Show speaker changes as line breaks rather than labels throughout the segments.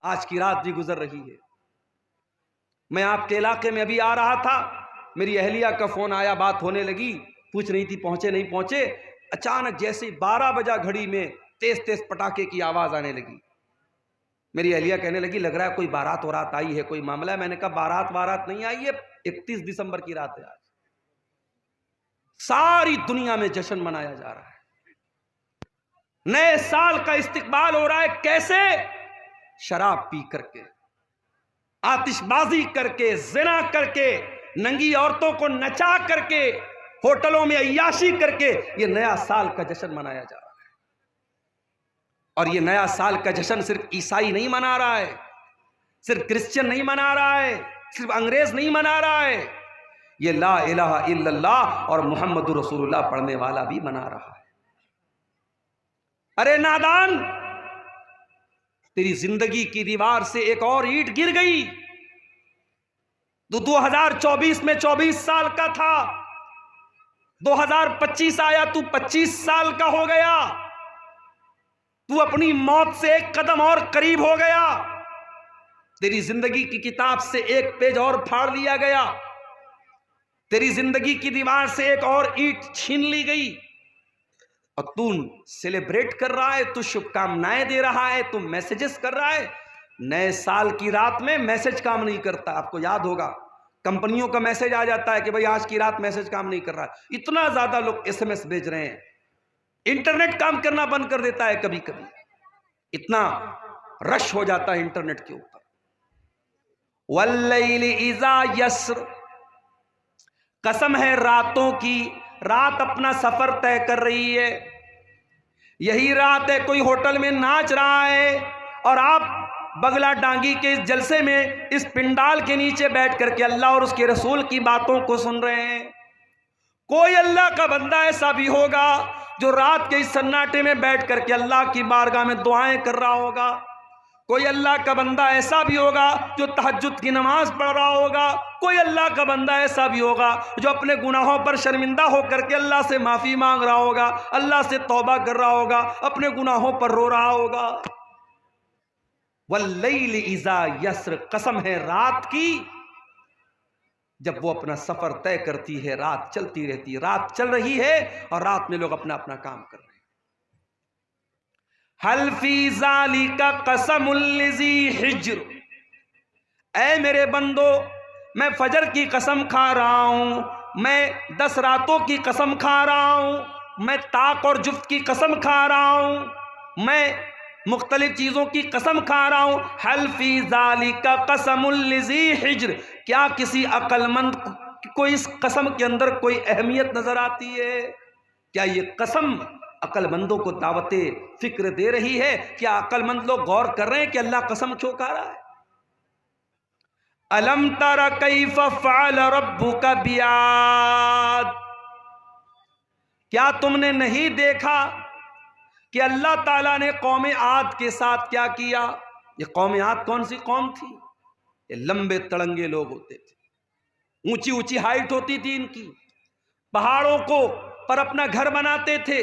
آج کی رات بھی گزر رہی ہے۔ میں آپ کے علاقے میں ابھی آ رہا تھا، میری اہلیہ کا فون آیا، بات ہونے لگی، پوچھ رہی تھی پہنچے نہیں پہنچے۔ اچانک جیسے 12 بجا گھڑی میں تیز تیز پٹاخے کی آواز آنے لگی۔ میری اہلیہ کہنے لگی لگ رہا ہے کوئی بارات وارات آئی ہے، کوئی معاملہ ہے۔ میں نے کہا بارات وارات نہیں آئی ہے، 31 دسمبر کی رات ہے آج، ساری دنیا میں جشن منایا جا رہا ہے، نئے سال کا استقبال ہو رہا ہے۔ کیسے؟ شراب پی کر کے، آتش بازی کر کے، زنا کر کے، ننگی عورتوں کو نچا کر کے، ہوٹلوں میں عیاشی کر کے یہ نیا سال کا جشن منایا جا رہا ہے۔ اور یہ نیا سال کا جشن صرف عیسائی نہیں منا رہا ہے، صرف کرسچن نہیں منا رہا ہے، صرف انگریز نہیں منا رہا ہے، یہ لا الہ الا اللہ اور محمد رسول اللہ پڑھنے والا بھی منا رہا ہے۔ ارے نادان، تیری زندگی کی دیوار سے ایک اور اینٹ گر گئی۔ 2024 میں 24 سال کا تھا، 2025 آیا تو 25 سال کا ہو گیا، تو اپنی موت سے ایک قدم اور قریب ہو گیا، تیری زندگی کی کتاب سے ایک پیج اور پھاڑ لیا گیا، تیری زندگی کی دیوار سے ایک اور اینٹ چھین لی گئی، اور تو سیلیبریٹ کر رہا ہے، تو شبھ کامنائیں دے رہا ہے، تو میسیجز کر رہا ہے۔ نئے سال کی رات میں میسج کام نہیں کرتا، آپ کو یاد ہوگا کمپنیوں کا میسج آ جاتا ہے کہ بھئی آج کی رات میسج کام نہیں کر رہا ہے۔ اتنا زیادہ لوگ SMS بھیج رہے ہیں، انٹرنیٹ کام کرنا بند کر دیتا ہے کبھی کبھی، اتنا رش ہو جاتا ہے انٹرنیٹ کے اوپر۔ واللیل اذا یسر، قسم ہے راتوں کی، رات اپنا سفر طے کر رہی ہے۔ یہی رات ہے کوئی ہوٹل میں ناچ رہا ہے اور آپ بگلا ڈانگی کے اس جلسے میں، اس پنڈال کے نیچے بیٹھ کر کے اللہ اور اس کے رسول کی باتوں کو سن رہے ہیں۔ کوئی اللہ کا بندہ ایسا بھی ہوگا جو رات کے اس سناٹے میں بیٹھ کر کے اللہ کی بارگاہ میں دعائیں کر رہا ہوگا۔ کوئی اللہ کا بندہ ایسا بھی ہوگا جو تہجد کی نماز پڑھ رہا ہوگا۔ کوئی اللہ کا بندہ ایسا بھی ہوگا جو اپنے گناہوں پر شرمندہ ہو کر کے اللہ سے معافی مانگ رہا ہوگا، اللہ سے توبہ کر رہا ہوگا، اپنے گناہوں پر رو رہا ہوگا۔ واللیل اذا یسر، قسم ہے رات کی جب وہ اپنا سفر طے کرتی ہے، رات چلتی رہتی ہے، رات چل رہی ہے اور رات میں لوگ اپنا اپنا کام کر رہے ہیں۔ حل فی ذالک قسم لذی حجر، اے میرے بندو میں فجر کی قسم کھا رہا ہوں، میں 10 راتوں کی قسم کھا رہا ہوں، میں طاق اور جفت کی قسم کھا رہا ہوں، میں مختلف چیزوں کی قسم کھا رہا ہوں۔ حل فی ذالک قسم لذی حجر، کیا کسی عقل مند کو اس قسم کے اندر کوئی اہمیت نظر آتی ہے؟ کیا یہ قسم عقل مندوں کو دعوت فکر دے رہی ہے؟ کیا عقل مند لوگ غور کر رہے ہیں کہ اللہ قسم کیوں کھا رہا ہے؟ الم تر کیف فعل ربک بعاد، کیا تم نے نہیں دیکھا کہ اللہ تعالیٰ نے قوم عاد کے ساتھ کیا کیا؟ یہ قوم عاد کون سی قوم تھی؟ یہ لمبے تڑنگے لوگ ہوتے تھے، اونچی اونچی ہائٹ ہوتی تھی ان کی، پہاڑوں کو پر اپنا گھر بناتے تھے،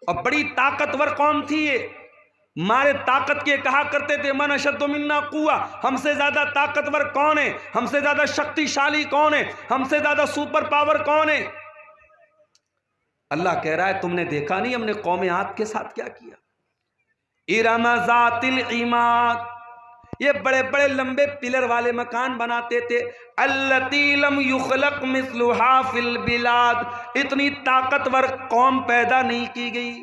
اور بڑی طاقتور قوم تھی یہ۔ مارے طاقت کے کہا کرتے تھے من اشد منا قوہ، ہم سے زیادہ طاقتور کون ہے، ہم سے زیادہ شکتی شالی کون ہے، ہم سے زیادہ سپر پاور کون ہے؟ اللہ کہہ رہا ہے تم نے دیکھا نہیں ہم نے قوم عاد کے ساتھ کیا کیا؟ ارم ذات العماد، یہ بڑے بڑے لمبے پلر والے مکان بناتے تھے۔ التی لم یخلق مثلها فی البلاد، اتنی طاقتور قوم پیدا نہیں کی گئی۔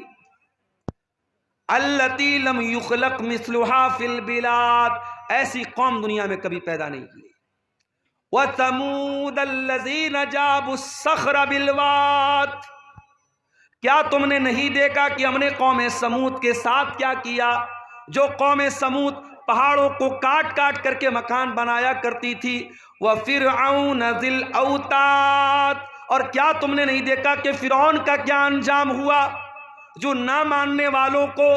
التی لم یخلق مثلها فی البلاد، ایسی قوم دنیا میں کبھی پیدا نہیں کی۔ وثمود الذین جابوا الصخر بالواد، کیا تم نے نہیں دیکھا کہ ہم نے قوم سمود کے ساتھ کیا کیا؟ جو قوم سمود پہاڑوں کو کاٹ کاٹ کر کے مکان بنایا کرتی تھی۔ وَفِرْعَوْنَ ذِي الْأَوْتَادِ، اور کیا تم نے نہیں دیکھا کہ فرعون کا کیا انجام ہوا؟ جو نہ ماننے والوں کو،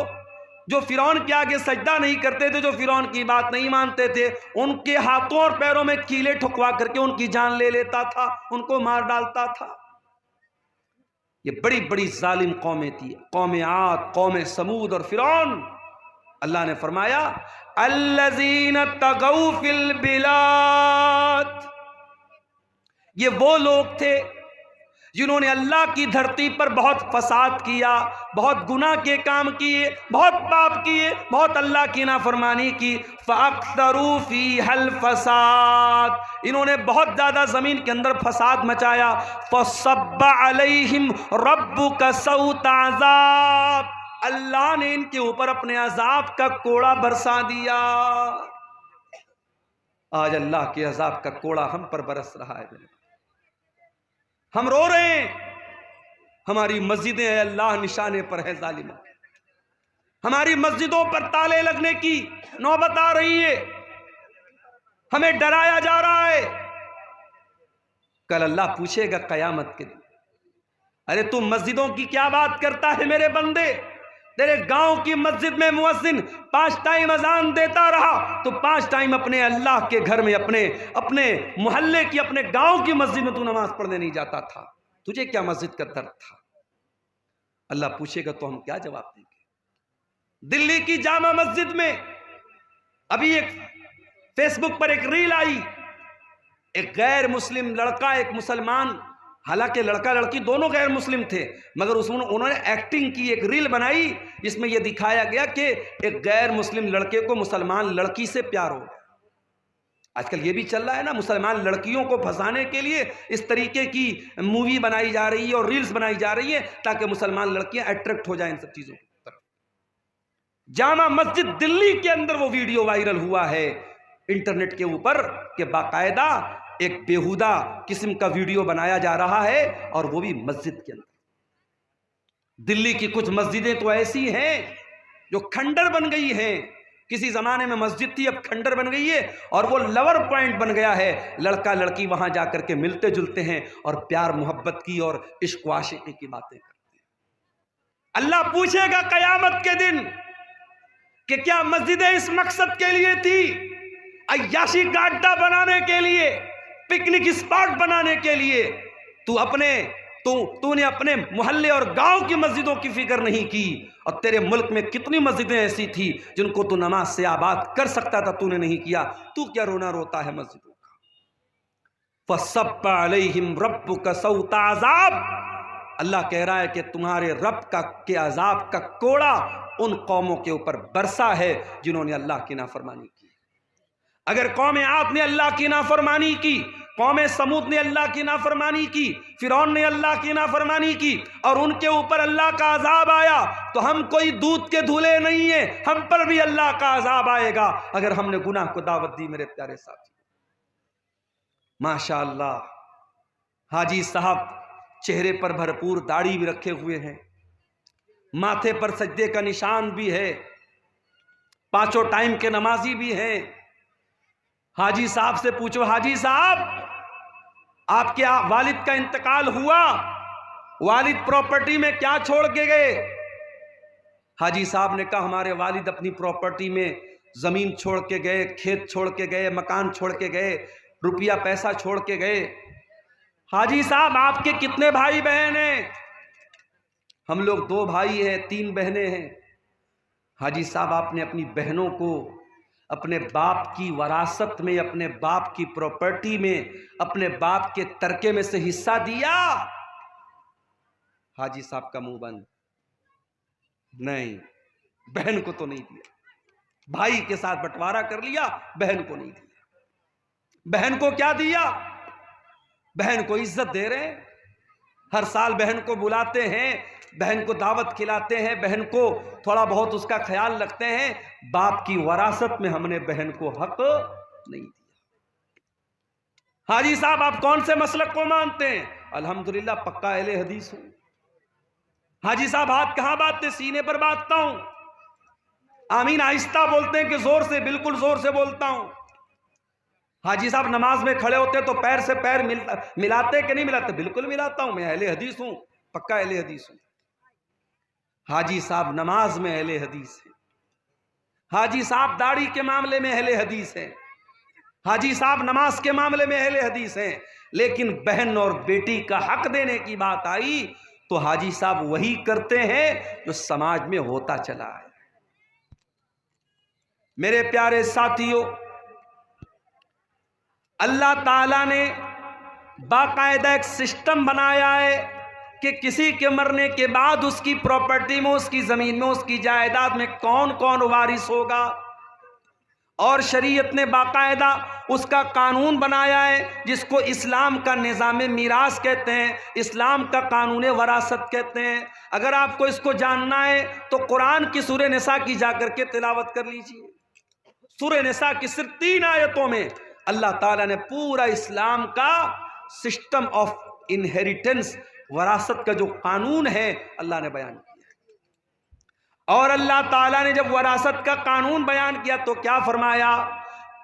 جو فرعون کے آگے سجدہ نہیں کرتے تھے، جو فرعون کی بات نہیں مانتے تھے، ان کے ہاتھوں اور پیروں میں کیلے ٹھکوا کر کے ان کی جان لے لیتا تھا، ان کو مار ڈالتا تھا۔ یہ بڑی بڑی ظالم قومیں تھی، قوم عاد، قوم سمود اور فرعون۔ اللہ نے فرمایا الذین طغوا فی البلاد، یہ وہ لوگ تھے جنہوں نے اللہ کی دھرتی پر بہت فساد کیا، بہت گناہ کے کام کیے، بہت پاپ کیے، بہت اللہ کی نافرمانی کی. فَأَكْثَرُوا فِيهَا الْفَسَادَ، انہوں نے بہت زیادہ زمین کے اندر فساد مچایا. فَصَبَّ عَلَيْهِمْ رَبُّكَ سَوْطَ عَذَابٍ، اللہ نے ان کے اوپر اپنے عذاب کا کوڑا برسا دیا. آج اللہ کے عذاب کا کوڑا ہم پر برس رہا ہے. ہم رو رہے ہیں، ہماری مسجدیں اے اللہ نشانے پر ہے ظالمہ. ہماری مسجدوں پر تالے لگنے کی نوبت آ رہی ہے، ہمیں ڈرایا جا رہا ہے. کل اللہ پوچھے گا قیامت کے دن، ارے تم مسجدوں کی کیا بات کرتا ہے میرے بندے؟ تیرے گاؤں کی مسجد میں مؤذن 5 ٹائم اذان دیتا رہا، تو 5 ٹائم اپنے اللہ کے گھر میں، اپنے محلے کی، اپنے گاؤں کی مسجد میں تو نماز پڑھنے نہیں جاتا تھا. تجھے کیا مسجد کا درد تھا؟ اللہ پوچھے گا تو ہم کیا جواب دیں گے؟ دلی کی جامع مسجد میں ابھی ایک فیس بک پر ایک ریل آئی، ایک غیر مسلم لڑکا ایک مسلمان، حالانکہ لڑکا لڑکی دونوں غیر مسلم تھے، مگر انہوں نے ایکٹنگ کی، ایک ریل بنائی جس میں یہ دکھایا گیا کہ ایک غیر مسلم لڑکے کو مسلمان لڑکی سے پیار ہو. آج کل یہ بھی چل رہا ہے نا، مسلمان لڑکیوں کو پھنسانے کے لیے اس طریقے کی مووی بنائی جا رہی ہے اور ریلز بنائی جا رہی ہے تاکہ مسلمان لڑکیاں اٹریکٹ ہو جائیں ان سب چیزوں کی طرف. جامع مسجد دلی کے اندر وہ ویڈیو وائرل ہوا ہے انٹرنیٹ کے اوپر کہ باقاعدہ ایک بیہودہ قسم کا ویڈیو بنایا جا رہا ہے، اور وہ بھی مسجد کے اندر. دلی کی کچھ مسجدیں تو ایسی ہیں جو کھنڈر بن گئی ہیں. کسی زمانے میں مسجد تھی، اب کھنڈر بن گئی ہے، اور وہ لور پوائنٹ بن گیا ہے. لڑکا لڑکی وہاں جا کر کے ملتے جلتے ہیں اور پیار محبت کی اور عشق و عاشقی کی باتیں کرتے ہیں. اللہ پوچھے گا قیامت کے دن کہ کیا مسجدیں اس مقصد کے لیے تھی، عیاشی کا اڈا بنانے کے لیے، پکنک اسپاٹ بنانے کے لیے؟ تو نے اپنے محلے اور گاؤں کی مسجدوں کی فکر نہیں کی، اور تیرے ملک میں کتنی مسجدیں ایسی تھی جن کو تو نماز سے آباد کر سکتا تھا، تو نے نہیں کیا. تو کیا رونا روتا ہے مسجدوں کا؟ فَصَبَّ عَلَيْهِمْ رَبُّكَ سَوْطَ عَذَابٍ، اللہ کہہ رہا ہے کہ تمہارے رب کے عذاب کا کوڑا ان قوموں کے اوپر برسا ہے جنہوں نے اللہ کی نافرمانی کی. اگر قوم عاد نے اللہ کی نافرمانی کی، قوم سمود نے اللہ کی نافرمانی کی، فرعون نے اللہ کی نافرمانی کی، اور ان کے اوپر اللہ کا عذاب آیا، تو ہم کوئی دودھ کے دھولے نہیں ہیں، ہم پر بھی اللہ کا عذاب آئے گا اگر ہم نے گناہ کو دعوت دی. میرے پیارے ساتھی، ماشاءاللہ حاجی صاحب چہرے پر بھرپور داڑھی بھی رکھے ہوئے ہیں، ماتھے پر سجدے کا نشان بھی ہے، 5 ٹائم کے نمازی بھی ہیں. حاجی صاحب سے پوچھو، حاجی صاحب آپ کے والد کا انتقال ہوا، والد پراپرٹی میں کیا چھوڑ کے گئے؟ حاجی صاحب نے کہا ہمارے والد اپنی پراپرٹی میں زمین چھوڑ کے گئے، کھیت چھوڑ کے گئے، مکان چھوڑ کے گئے، روپیہ پیسہ چھوڑ کے گئے. حاجی صاحب آپ کے کتنے بھائی بہن ہیں؟ ہم لوگ 2 بھائی ہیں، 3 بہنیں ہیں. حاجی صاحب آپ نے اپنی بہنوں کو اپنے باپ کی وراثت میں، اپنے باپ کی پراپرٹی میں، اپنے باپ کے ترکے میں سے حصہ دیا؟ حاجی صاحب کا منہ بند. نہیں، بہن کو تو نہیں دیا. بھائی کے ساتھ بٹوارا کر لیا، بہن کو نہیں دیا. بہن کو کیا دیا؟ بہن کو عزت دے رہے ہیں، ہر سال بہن کو بلاتے ہیں، بہن کو دعوت کھلاتے ہیں، بہن کو تھوڑا بہت اس کا خیال رکھتے ہیں. باپ کی وراثت میں ہم نے بہن کو حق نہیں دیا. حاجی صاحب آپ کون سے مسلک کو مانتے ہیں؟ الحمدللہ پکا اہل حدیث ہوں. حاجی صاحب ہاتھ کہاں باندھتے؟ سینے پر باندھتا ہوں. آمین آہستہ بولتے ہیں کہ زور سے؟ بالکل زور سے بولتا ہوں. حاجی صاحب نماز میں کھڑے ہوتے تو پیر سے پیر ملاتے کہ نہیں ملاتے؟ بالکل ملاتا ہوں، میں اہل حدیث ہوں، پکا اہل حدیث ہوں. حاجی صاحب نماز میں اہل حدیث ہیں، حاجی صاحب داڑھی کے معاملے میں اہل حدیث ہیں، حاجی صاحب نماز کے معاملے میں اہل حدیث ہیں. لیکن بہن اور بیٹی کا حق دینے کی بات آئی تو حاجی صاحب وہی کرتے ہیں جو سماج میں ہوتا چلا ہے. میرے پیارے ساتھیوں، اللہ تعالیٰ نے باقاعدہ ایک سسٹم بنایا ہے کہ کسی کے مرنے کے بعد اس کی پراپرٹی میں، اس کی زمین میں، اس کی جائیداد میں کون کون وارث ہوگا، اور شریعت نے باقاعدہ اس کا قانون بنایا ہے جس کو اسلام کا نظام میراث کہتے ہیں، اسلام کا قانون وراثت کہتے ہیں۔ اگر آپ کو اس کو جاننا ہے تو قرآن کی سورہ نساء کی جا کر کے تلاوت کر لیجئے۔ سورہ نساء کی صرف 3 آیتوں میں اللہ تعالیٰ نے پورا اسلام کا سسٹم آف انہیریٹنس، وراثت کا جو قانون ہے اللہ نے بیان کیا۔ اور اللہ تعالیٰ نے جب وراثت کا قانون بیان کیا تو کیا فرمایا؟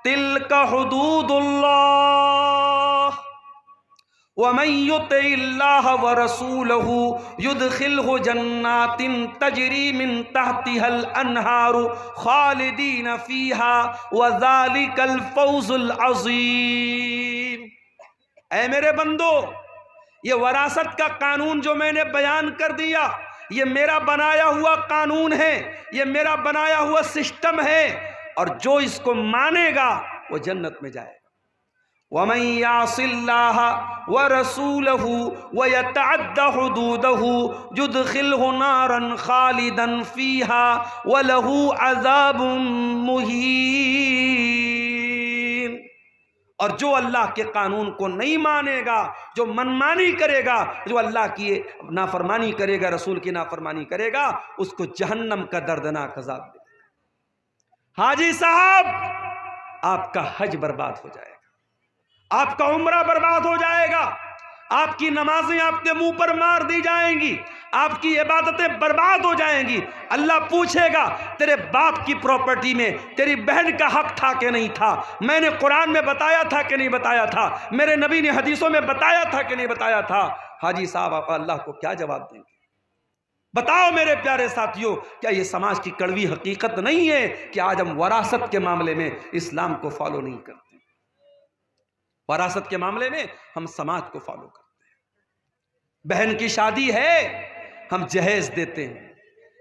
تلک حدود اللہ ومن یطع اللہ ورسولہ یدخلہ جنات تجری من تحتها الانہار خالدین فیہا وذالک الفوز العظیم۔ اے میرے بندو، یہ وراثت کا قانون جو میں نے بیان کر دیا، یہ میرا بنایا ہوا قانون ہے، یہ میرا بنایا ہوا سسٹم ہے، اور جو اس کو مانے گا وہ جنت میں جائے گا۔ وَمَن يَعْصِ اللَّهَ وَرَسُولَهُ وَيَتَعَدَّ حُدُودَهُ يُدْخِلْهُ نَارًا خَالِدًا فِيهَا وَلَهُ عَذَابٌ مُهِينٌ۔ اور جو اللہ کے قانون کو نہیں مانے گا، جو منمانی کرے گا، جو اللہ کی نافرمانی کرے گا، رسول کی نافرمانی کرے گا، اس کو جہنم کا دردناک عذاب دے گا۔ حاجی صاحب، آپ کا حج برباد ہو جائے گا، آپ کا عمرہ برباد ہو جائے گا، آپ کی نمازیں آپ کے منہ پر مار دی جائیں گی، آپ کی عبادتیں برباد ہو جائیں گی۔ اللہ پوچھے گا تیرے باپ کی پراپرٹی میں تیری بہن کا حق تھا کہ نہیں تھا؟ میں نے قرآن میں بتایا تھا کہ نہیں بتایا تھا؟ میرے نبی نے حدیثوں میں بتایا تھا کہ نہیں بتایا تھا؟ حاجی صاحب، آپ اللہ کو کیا جواب دیں گے؟ بتاؤ میرے پیارے ساتھیوں، کیا یہ سماج کی کڑوی حقیقت نہیں ہے کہ آج ہم وراثت کے معاملے میں اسلام کو فالو نہیں کرتے؟ وراثت کے معاملے میں ہم سماج کو فالو کرتے ہیں۔ بہن کی شادی ہے، ہم جہیز دیتے ہیں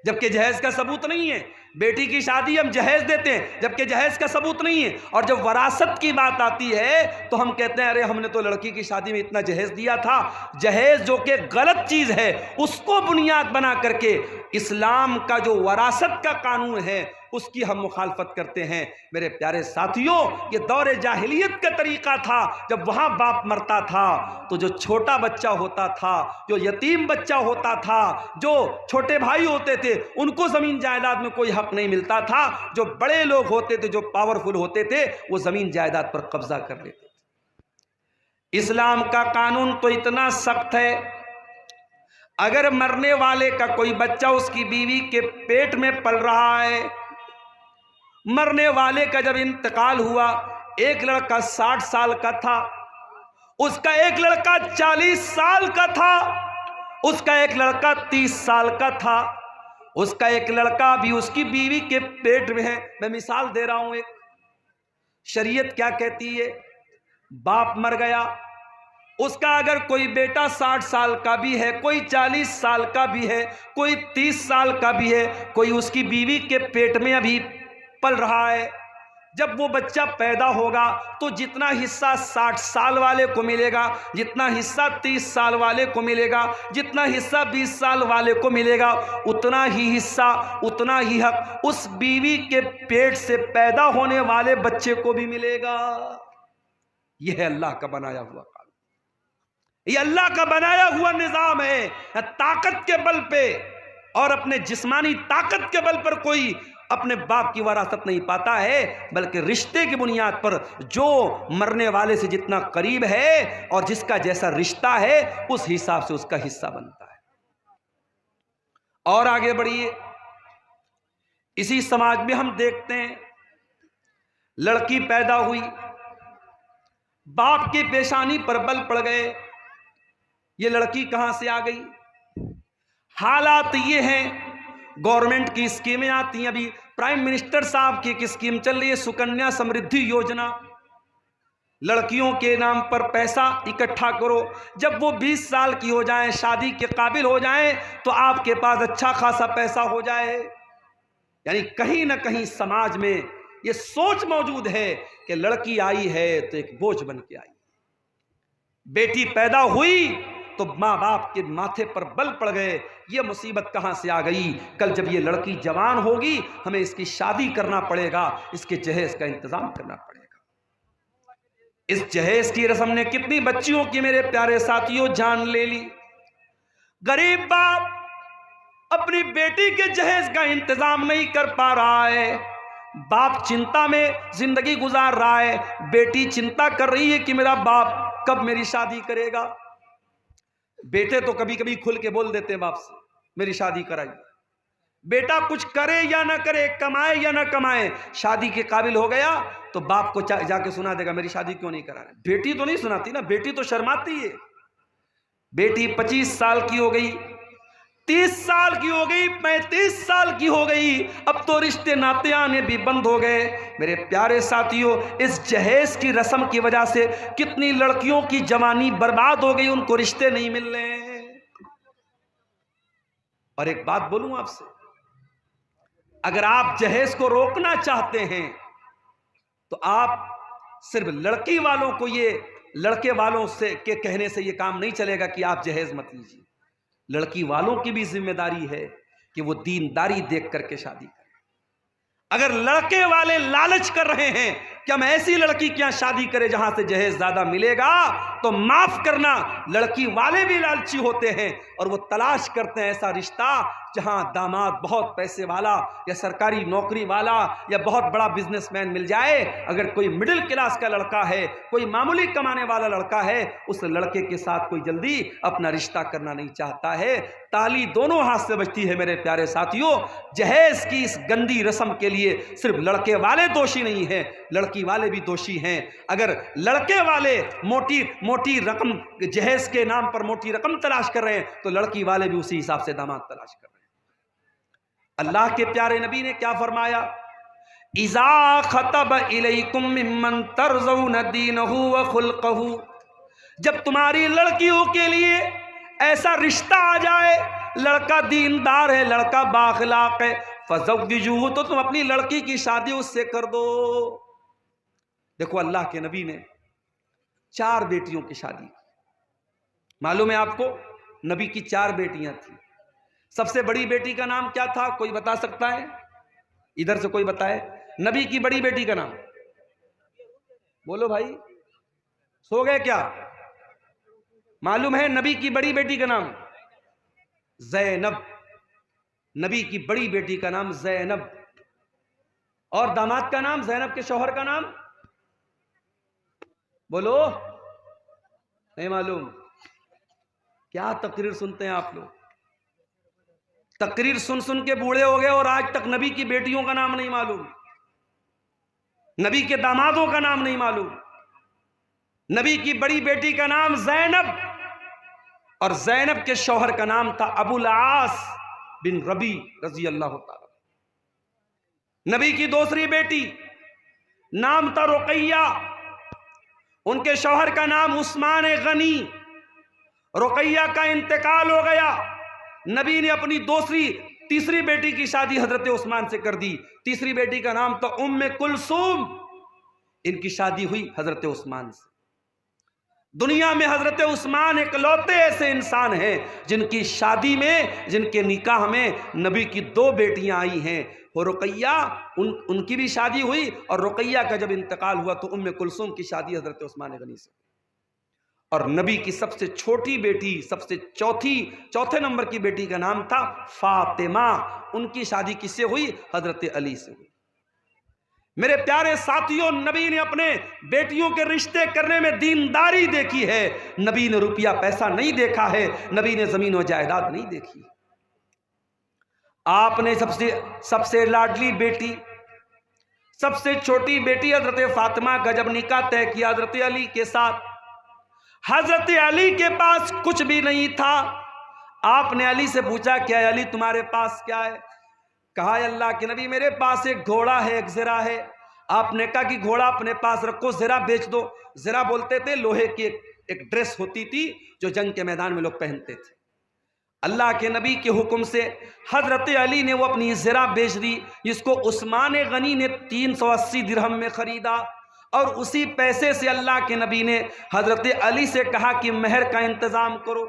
جبکہ جہیز کا ثبوت نہیں ہے۔ بیٹی کی شادی ہم جہیز دیتے ہیں جبکہ جہیز کا ثبوت نہیں ہے، اور جب وراثت کی بات آتی ہے تو ہم کہتے ہیں ارے ہم نے تو لڑکی کی شادی میں اتنا جہیز دیا تھا۔ جہیز جو کہ غلط چیز ہے، اس کو بنیاد بنا کر کے اسلام کا جو وراثت کا قانون ہے اس کی ہم مخالفت کرتے ہیں۔ میرے پیارے ساتھیوں، یہ دور جاہلیت کا طریقہ تھا، جب وہاں باپ مرتا تھا تو جو چھوٹا بچہ ہوتا تھا، جو یتیم بچہ ہوتا تھا، جو چھوٹے بھائی ہوتے تھے، ان کو زمین جائیداد میں کوئی حق نہیں ملتا تھا۔ جو بڑے لوگ ہوتے تھے، جو پاورفل ہوتے تھے، وہ زمین جائیداد پر قبضہ کر لیتے تھے۔ اسلام کا قانون تو اتنا سخت ہے، اگر مرنے والے کا کوئی بچہ اس کی بیوی کے پیٹ میں پل رہا ہے، مرنے والے کا جب انتقال ہوا، ایک لڑکا 60 سال کا تھا، اس کا ایک لڑکا 40 سال کا تھا، اس کا ایک لڑکا 30 سال کا تھا، اس کا ایک لڑکا بھی اس کی بیوی کے پیٹ میں ہے۔ میں مثال دے رہا ہوں ایک، شریعت کیا کہتی ہے؟ باپ مر گیا، اس کا اگر کوئی بیٹا 60 سال کا بھی ہے، کوئی 40 سال کا بھی ہے، کوئی 30 سال کا بھی ہے، کوئی اس کی بیوی کے پیٹ میں ابھی پل رہا ہے، جب وہ بچہ پیدا ہوگا تو جتنا حصہ 60 سال والے کو ملے گا، جتنا حصہ 30 سال والے کو ملے گا، جتنا حصہ 20 سال والے کو ملے گا، اتنا ہی حصہ، اتنا ہی حق اس بیوی کے پیٹ سے پیدا ہونے والے بچے کو بھی ملے گا۔ یہ ہے اللہ کا بنایا ہوا قانون، یہ اللہ کا بنایا ہوا نظام ہے۔ طاقت کے بل پہ اور اپنے جسمانی طاقت کے بل پر کوئی اپنے باپ کی وراثت نہیں پاتا ہے، بلکہ رشتے کی بنیاد پر جو مرنے والے سے جتنا قریب ہے اور جس کا جیسا رشتہ ہے اس حساب سے اس کا حصہ بنتا ہے۔ اور آگے بڑھیے، اسی سماج میں ہم دیکھتے ہیں لڑکی پیدا ہوئی، باپ کی پیشانی پر بل پڑ گئے، یہ لڑکی کہاں سے آ گئی؟ حالات یہ ہیں، گورنمنٹ کی اسکیمیں آتی ہیں، ابھی پرائم منسٹر صاحب کی ایک اسکیم چل رہی ہے، سکنیا سمردھی یوجنا، لڑکیوں کے نام پر پیسہ اکٹھا کرو، جب وہ 20 سال کی ہو جائیں، شادی کے قابل ہو جائیں تو آپ کے پاس اچھا خاصا پیسہ ہو جائے۔ یعنی کہیں نہ کہیں سماج میں یہ سوچ موجود ہے کہ لڑکی آئی ہے تو ایک بوجھ بن کے آئی، بیٹی پیدا ہوئی تو ماں باپ کے ماتھے پر بل پڑ گئے، یہ مصیبت کہاں سے آ گئی، کل جب یہ لڑکی جوان ہوگی ہمیں اس کی شادی کرنا پڑے گا، اس کے جہیز کا انتظام کرنا پڑے گا۔ اس جہیز کی رسم نے کتنی بچیوں کی میرے پیارے ساتھیوں جان لے لی۔ غریب باپ اپنی بیٹی کے جہیز کا انتظام نہیں کر پا رہا ہے، باپ چنتا میں زندگی گزار رہا ہے، بیٹی چنتا کر رہی ہے کہ میرا باپ کب میری شادی کرے گا۔ بیٹے تو کبھی کبھی کھل کے بول دیتے ہیں باپ سے میری شادی کرائیے، بیٹا کچھ کرے یا نہ کرے، کمائے یا نہ کمائے، شادی کے قابل ہو گیا تو باپ کو جا کے سنا دے گا میری شادی کیوں نہیں کرا رہے۔ بیٹی تو نہیں سناتی نا، بیٹی تو شرماتی ہے۔ بیٹی 25 سال کی ہو گئی، 30 سال کی ہو گئی، 35 سال کی ہو گئی، اب تو رشتے ناتے آنے بھی بند ہو گئے۔ میرے پیارے ساتھیوں، اس جہیز کی رسم کی وجہ سے کتنی لڑکیوں کی جوانی برباد ہو گئی، ان کو رشتے نہیں مل رہے ہیں۔ اور ایک بات بولوں آپ سے، اگر آپ جہیز کو روکنا چاہتے ہیں تو آپ صرف لڑکی والوں کو لڑکے والوں سے کے کہنے سے یہ کام نہیں چلے گا کہ آپ جہیز مت لیجیے، لڑکی والوں کی بھی ذمہ داری ہے کہ وہ دینداری دیکھ کر کے شادی کریں۔ اگر لڑکے والے لالچ کر رہے ہیں کہ ہم ایسی لڑکی کیا شادی کرے جہاں سے جہیز زیادہ ملے گا، تو معاف کرنا، لڑکی والے بھی لالچی ہوتے ہیں اور وہ تلاش کرتے ہیں ایسا رشتہ جہاں داماد بہت پیسے والا یا سرکاری نوکری والا یا بہت بڑا بزنس مین مل جائے۔ اگر کوئی مڈل کلاس کا لڑکا ہے، کوئی معمولی کمانے والا لڑکا ہے، اس لڑکے کے ساتھ کوئی جلدی اپنا رشتہ کرنا نہیں چاہتا ہے۔ تالی دونوں ہاتھ سے بجتی ہے میرے پیارے ساتھیوں۔ جہیز کی اس گندی رسم کے لیے صرف لڑکے والے دوشی نہیں ہیں، لڑکی والے بھی دوشی ہیں۔ اگر لڑکے والے موٹی رقم جہیز کے نام پر موٹی رقم تلاش کر رہے ہیں تو لڑکی والے بھی اسی حساب سے داماد تلاش کر رہے ہیں۔ اللہ کے پیارے نبی نے کیا فرمایا؟ اذا خطب الیکم ممن ترضون دینہ وخلقہ، جب تمہاری لڑکیوں کے لیے ایسا رشتہ آ جائے، لڑکا دیندار ہے، لڑکا بااخلاق ہے، فزوجوہ، تو تم اپنی لڑکی کی شادی اس سے کر دو۔ دیکھو اللہ کے نبی نے 4 بیٹیوں کی شادی کی۔ معلوم ہے آپ کو نبی کی 4 بیٹیاں تھیں۔ سب سے بڑی بیٹی کا نام کیا تھا؟ کوئی بتا سکتا ہے؟ ادھر سے کوئی بتائے نبی کی بڑی بیٹی کا نام؟ بولو بھائی، سو گئے کیا؟ معلوم ہے نبی کی بڑی بیٹی کا نام زینب، نبی کی بڑی بیٹی کا نام زینب، اور داماد کا نام، زینب کے شوہر کا نام بولو، نہیں معلوم؟ کیا تقریر سنتے ہیں آپ لوگ؟ تقریر سن کے بوڑھے ہو گئے اور آج تک نبی کی بیٹیوں کا نام نہیں معلوم، نبی کے دامادوں کا نام نہیں معلوم۔ نبی کی بڑی بیٹی کا نام زینب، اور زینب کے شوہر کا نام تھا ابو العاص بن ربی رضی اللہ تعالی۔ نبی کی دوسری بیٹی نام تھا رقیہ، ان کے شوہر کا نام عثمان غنی۔ رقیہ کا انتقال ہو گیا، نبی نے اپنی تیسری بیٹی کی شادی حضرت عثمان سے کر دی۔ تیسری بیٹی کا نام تھا ام کلثوم، ان کی شادی ہوئی حضرت عثمان سے۔ دنیا میں حضرت عثمان اکلوتے ایسے انسان ہیں جن کی شادی میں، جن کے نکاح میں نبی کی 2 بیٹیاں آئی ہیں۔ اور رقیہ، ان کی بھی شادی ہوئی، اور رقیہ کا جب انتقال ہوا تو ام کلثوم کی شادی حضرت عثمان غنی سے۔ اور نبی کی سب سے چھوٹی بیٹی، سب سے چوتھے نمبر کی بیٹی کا نام تھا فاطمہ، ان کی شادی کس سے ہوئی؟ حضرت علی سے ہوئی۔ میرے پیارے ساتھیوں، نبی نے اپنے بیٹیوں کے رشتے کرنے میں دینداری دیکھی ہے، نبی نے روپیہ پیسہ نہیں دیکھا ہے، نبی نے زمین و جائیداد نہیں دیکھی۔ آپ نے سب سے لاڈلی بیٹی، سب سے چھوٹی بیٹی حضرت فاطمہ کا جب نکاح طے کیا حضرت علی کے ساتھ، حضرت علی کے پاس کچھ بھی نہیں تھا۔ آپ نے علی سے پوچھا کہ اے علی تمہارے پاس کیا ہے؟ کہا اے اللہ کے نبی میرے پاس ایک گھوڑا ہے، ایک زرہ ہے۔ آپ نے کہا کہ گھوڑا اپنے پاس رکھو، زرہ بیچ دو۔ زرہ بولتے تھے لوہے کی ایک ڈریس ہوتی تھی جو جنگ کے میدان میں لوگ پہنتے تھے۔ اللہ کے نبی کے حکم سے حضرت علی نے وہ اپنی زرہ بیچ دی، جس کو عثمان غنی نے 380 درہم میں خریدا، اور اسی پیسے سے اللہ کے نبی نے حضرت علی سے کہا کہ مہر کا انتظام کرو،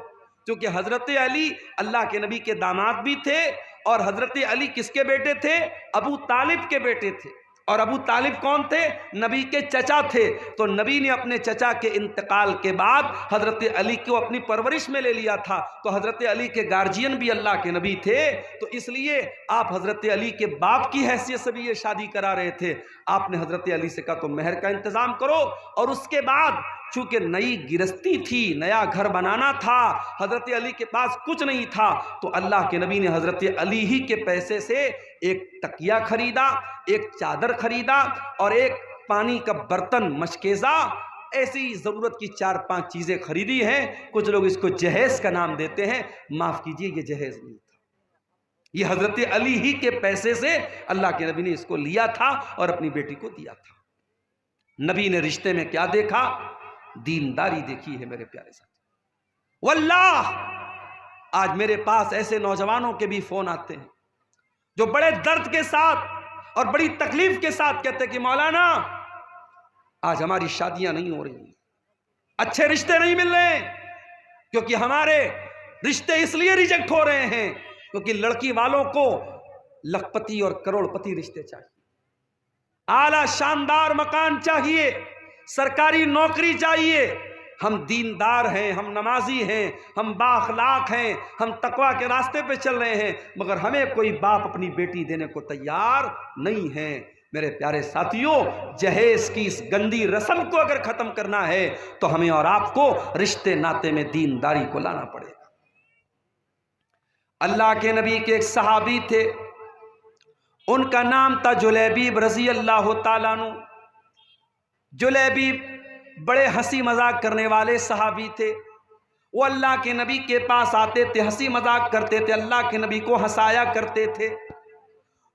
کیونکہ حضرت علی اللہ کے نبی کے داماد بھی تھے، اور حضرت علی کس کے بیٹے تھے؟ ابو طالب کے بیٹے تھے، اور ابو طالب کون تھے؟ نبی کے چچا تھے۔ تو نبی نے اپنے چچا کے انتقال کے بعد حضرت علی کو اپنی پرورش میں لے لیا تھا، تو حضرت علی کے گارجین بھی اللہ کے نبی تھے، تو اس لیے آپ حضرت علی کے باپ کی حیثیت سے بھی یہ شادی کرا رہے تھے۔ آپ نے حضرت علی سے کہا تو مہر کا انتظام کرو، اور اس کے بعد چونکہ نئی گرستی تھی، نیا گھر بنانا تھا، حضرت علی کے پاس کچھ نہیں تھا، تو اللہ کے نبی نے حضرت علی ہی کے پیسے سے ایک تکیہ خریدا، ایک چادر خریدا، اور ایک پانی کا برتن مشکیزہ، ایسی ضرورت کی 4-5 چیزیں خریدی ہیں۔ کچھ لوگ اس کو جہیز کا نام دیتے ہیں، معاف کیجئے یہ جہیز نہیں تھا، یہ حضرت علی ہی کے پیسے سے اللہ کے نبی نے اس کو لیا تھا اور اپنی بیٹی کو دیا تھا۔ نبی نے رشتے میں کیا دیکھا؟ دینداری دیکھی ہے میرے پیارے ساتھی۔ واللہ آج میرے پاس ایسے نوجوانوں کے بھی فون آتے ہیں جو بڑے درد کے ساتھ اور بڑی تکلیف کے ساتھ کہتے ہیں کہ مولانا آج ہماری شادیاں نہیں ہو رہی، اچھے رشتے نہیں مل رہے، کیونکہ ہمارے رشتے اس لیے ریجیکٹ ہو رہے ہیں کیونکہ لڑکی والوں کو لکھ پتی اور کروڑ پتی رشتے چاہیے، اعلیٰ شاندار مکان چاہیے، سرکاری نوکری چاہیے۔ ہم دیندار ہیں، ہم نمازی ہیں، ہم بااخلاق ہیں، ہم تقوی کے راستے پہ چل رہے ہیں، مگر ہمیں کوئی باپ اپنی بیٹی دینے کو تیار نہیں ہے۔ میرے پیارے ساتھیوں، جہیز کی اس گندی رسم کو اگر ختم کرنا ہے تو ہمیں اور آپ کو رشتے ناتے میں دینداری کو لانا پڑے گا۔ اللہ کے نبی کے ایک صحابی تھے، ان کا نام تھا جلیبیب رضی اللہ تعالیٰ عنہ۔ جلیبیب بڑے ہنسی مذاق کرنے والے صحابی تھے، وہ اللہ کے نبی کے پاس آتے تھے، ہنسی مذاق کرتے تھے، اللہ کے نبی کو ہنسایا کرتے تھے۔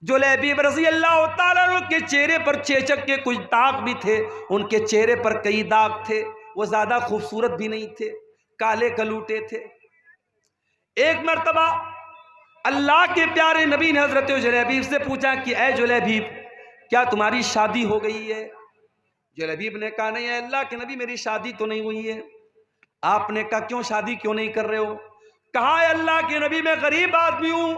جلیبیب رضی اللہ تعالیٰ عنہ کے چہرے پر چیچک کے کچھ داغ بھی تھے، ان کے چہرے پر کئی داغ تھے، وہ زیادہ خوبصورت بھی نہیں تھے، کالے کلوٹے تھے۔ ایک مرتبہ اللہ کے پیارے نبی نے حضرت جلیبیب سے پوچھا کہ اے جلیبیب کیا تمہاری شادی ہو گئی ہے؟ جلیبیب نے کہا نہیں اے اللہ کے نبی میری شادی تو نہیں ہوئی ہے۔ آپ نے کہا کیوں شادی کیوں نہیں کر رہے ہو؟ کہا اے اللہ کے نبی میں غریب آدمی ہوں،